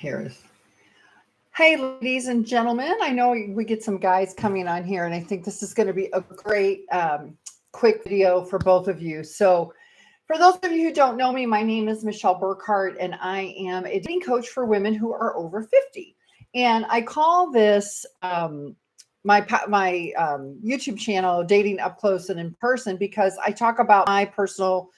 Here. Hey, ladies and gentlemen. I know we get some guys coming on here, and I think this is going to be a great quick video for both of you. So, for those of you who don't know me, my name is Michele Burkhart, and I am a dating coach for women who are over 50. And I call this my YouTube channel "Dating Up Close and in Person" because I talk about my personal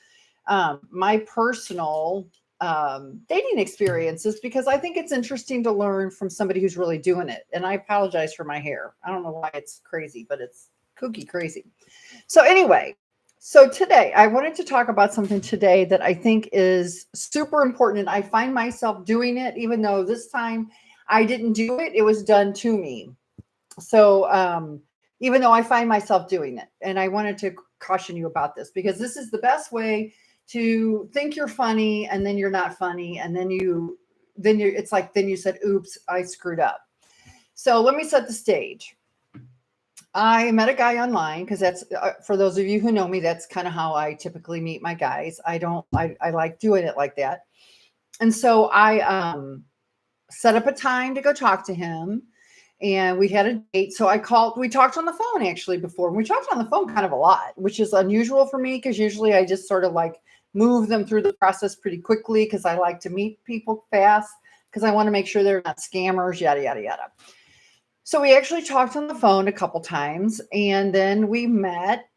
dating experiences because I think it's interesting to learn from somebody who's really doing it. And I apologize for my hair. I don't know why it's crazy, but it's kooky crazy. So anyway, so today I wanted to talk about something today that I think is super important. And I find myself doing it, even though this time I didn't do it, it was done to me. So even though I find myself doing it, and I wanted to caution you about this because this is the best way to think you're funny and then you're not funny and then you it's like then you said oops, I screwed up. So let me set the stage. I met a guy online because that's for those of you who know me, that's kind of how I typically meet my guys. I like doing it like that. And so I set up a time to go talk to him, and we had a date. So we talked on the phone actually before. We talked on the phone kind of a lot, which is unusual for me because usually I just sort of like move them through the process pretty quickly because I like to meet people fast because I want to make sure they're not scammers, yada, yada, yada. So we actually talked on the phone a couple times, and then we met,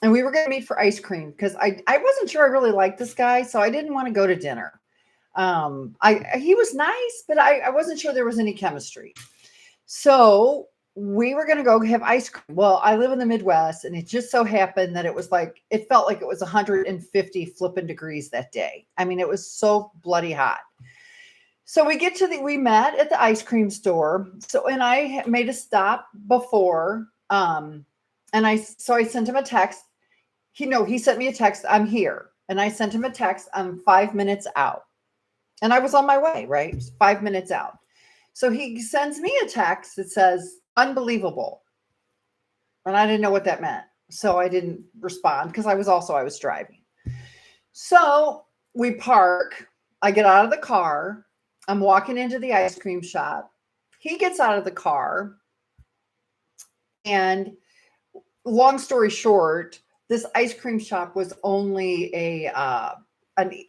and we were going to meet for ice cream because I wasn't sure I really liked this guy, so I didn't want to go to dinner. He was nice, but I wasn't sure there was any chemistry. So we were going to go have ice cream. Well, I live in the Midwest, and it just so happened that it felt like it was 150 flipping degrees that day. I mean, it was so bloody hot. So we met at the ice cream store. So, and I made a stop before, so I sent him a text. He sent me a text. I'm here. And I sent him a text. I'm 5 minutes out. And I was on my way, right? 5 minutes out. So he sends me a text that says, unbelievable. And I didn't know what that meant. So I didn't respond because I was driving. So we park. I get out of the car. I'm walking into the ice cream shop. He gets out of the car. And long story short, this ice cream shop was only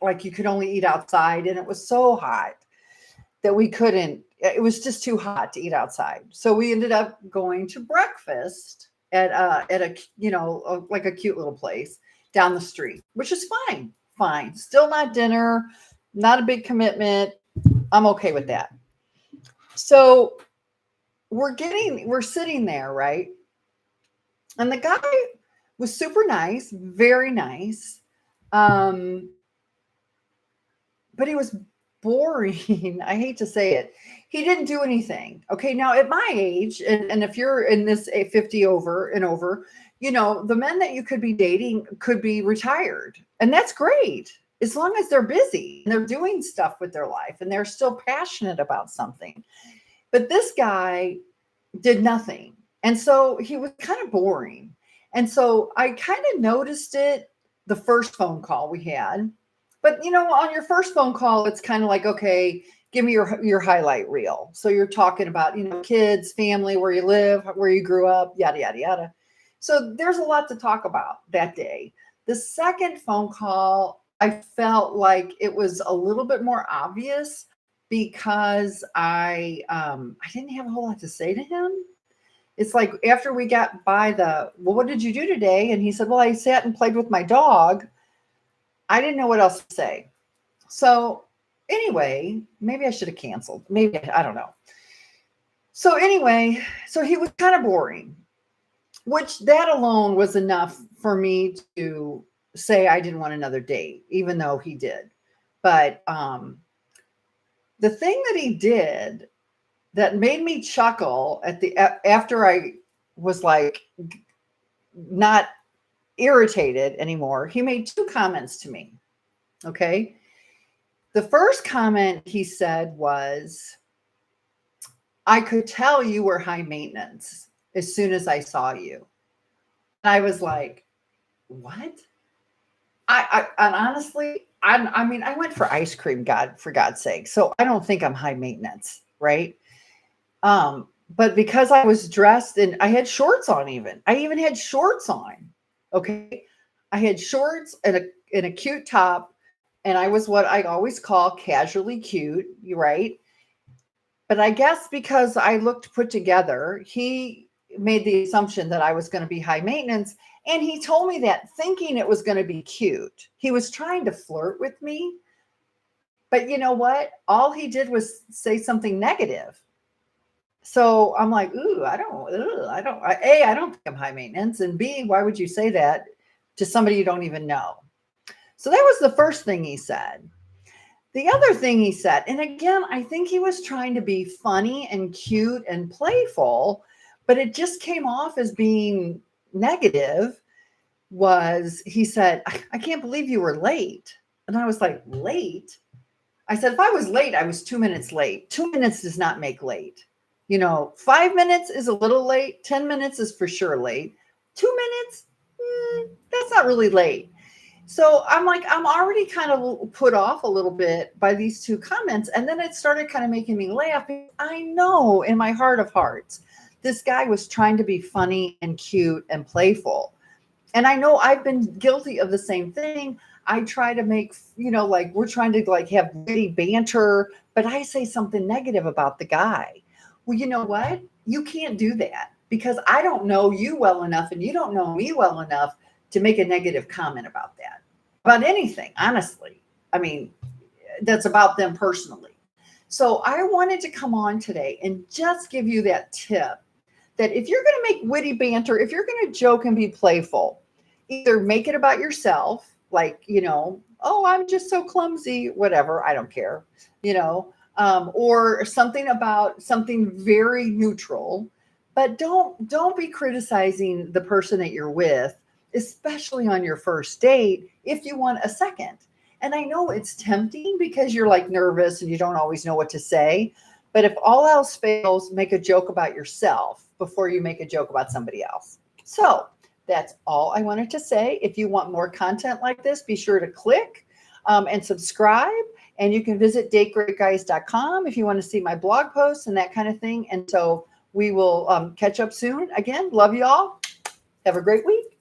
like you could only eat outside. And it was so hot that we couldn't. It was just too hot to eat outside. So we ended up going to breakfast at like a cute little place down the street, which is fine. Fine. Still not dinner, not a big commitment. I'm okay with that. So we're sitting there, right? And the guy was super nice, very nice. But he was boring. I hate to say it. He didn't do anything. Okay. Now at my age, and if you're in this 50 over and over, the men that you could be dating could be retired. And that's great. As long as they're busy and they're doing stuff with their life and they're still passionate about something. But this guy did nothing. And so he was kind of boring. And so I kind of noticed it the first phone call we had. But on your first phone call, it's kind of like, okay, give me your highlight reel. So you're talking about, kids, family, where you live, where you grew up, yada, yada, yada. So there's a lot to talk about that day. The second phone call, I felt like it was a little bit more obvious because I didn't have a whole lot to say to him. It's like after we got by well, what did you do today? And he said, well, I sat and played with my dog. I didn't know what else to say. So anyway, maybe I should have canceled. Maybe, I don't know. So anyway, so he was kind of boring, which that alone was enough for me to say I didn't want another date, even though he did. But the thing that he did that made me chuckle after I was like not irritated anymore, he made two comments to me. Okay. The first comment he said was, I could tell you were high maintenance as soon as I saw you. And I was like, what? And honestly, I mean, I went for ice cream, for God's sake. So I don't think I'm high maintenance, right? But because I was dressed and I had shorts on, I even had shorts on. Okay. I had shorts and a cute top, and I was what I always call casually cute, right? But I guess because I looked put together, he made the assumption that I was going to be high maintenance. And he told me that thinking it was going to be cute. He was trying to flirt with me. But you know what? All he did was say something negative. So I'm like, ooh, I don't think I'm high maintenance. And B, why would you say that to somebody you don't even know? So that was the first thing he said. The other thing he said, and again, I think he was trying to be funny and cute and playful, but it just came off as being negative, was he said, I can't believe you were late. And I was like, late? I said, if I was late, I was 2 minutes late. 2 minutes does not make late. 5 minutes is a little late. 10 minutes is for sure late. 2 minutes, that's not really late. So I'm like, I'm already kind of put off a little bit by these two comments. And then it started kind of making me laugh. I know in my heart of hearts, this guy was trying to be funny and cute and playful. And I know I've been guilty of the same thing. I try to make, like we're trying to like have witty banter, but I say something negative about the guy. Well, you know what? You can't do that because I don't know you well enough and you don't know me well enough to make a negative comment about that, about anything, honestly. I mean, that's about them personally. So I wanted to come on today and just give you that tip that if you're going to make witty banter, if you're going to joke and be playful, either make it about yourself, like, oh, I'm just so clumsy, whatever, I don't care, or something about something very neutral, but don't be criticizing the person that you're with, especially on your first date, if you want a second. And I know it's tempting because you're like nervous and you don't always know what to say. But if all else fails, make a joke about yourself before you make a joke about somebody else. So that's all I wanted to say. If you want more content like this, be sure to click and subscribe. And you can visit dategreatguys.com if you want to see my blog posts and that kind of thing. And so we will catch up soon. Again, love you all. Have a great week.